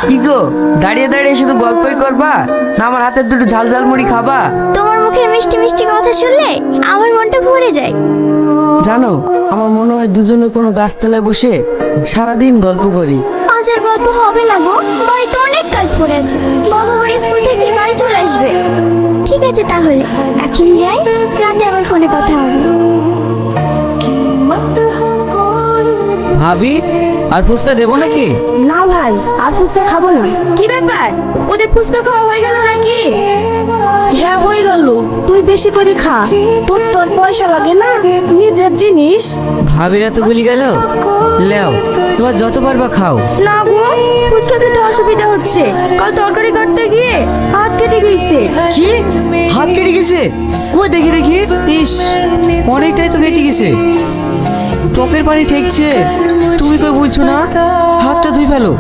কি গো, দাঁড়িয়ে দাঁড়িয়ে শুধু গল্পই করবা না আমার হাতের দুটো ঝাল ঝাল মুড়ি খাবা? তোমার মুখের মিষ্টি মিষ্টি কথা শুনলে আমার মনটা ভরে যায়। জানো, আমার মনে হয় দুজনে কোনো গাছতলায় বসে সারাদিন গল্প করি। আজ আর গল্প হবে না গো, বাড়িতে অনেক কাজ পড়ে আছে। বাবা আবার স্কুল থেকে বাড়ি চলে আসবে। ঠিক আছে তাহলে এখন যাই, রাতে আবার ফোনে কথা হবে। ভাবি, আর ফুচকা দেবো নাকি? না ভাই, আর ফুচকা খাবো না। কি ব্যাপার, ওদের ফুচকা খাওয়া হয়ে গেল নাকি? হ্যাঁ হয়ে গেল, তুই বেশি করে খা, তোর পয়সা লাগে না, নিজের জিনিস। ভাবির এত গুলি গেল, লেও তোমার যত পারবা খাও। না গো, ফুচকা খেতে অসুবিধা হচ্ছে, কাল তরকারি কাটতে গিয়ে হাত কেটে গেছে। কি, হাত কেটে গেছে? কই দেখি দেখি। ইস, অনেকটাই তো কেটে গেছে। টকের পানি ঠেকছে, তুমি কই বুঝছো না? হাতটা ধুই ফেলো।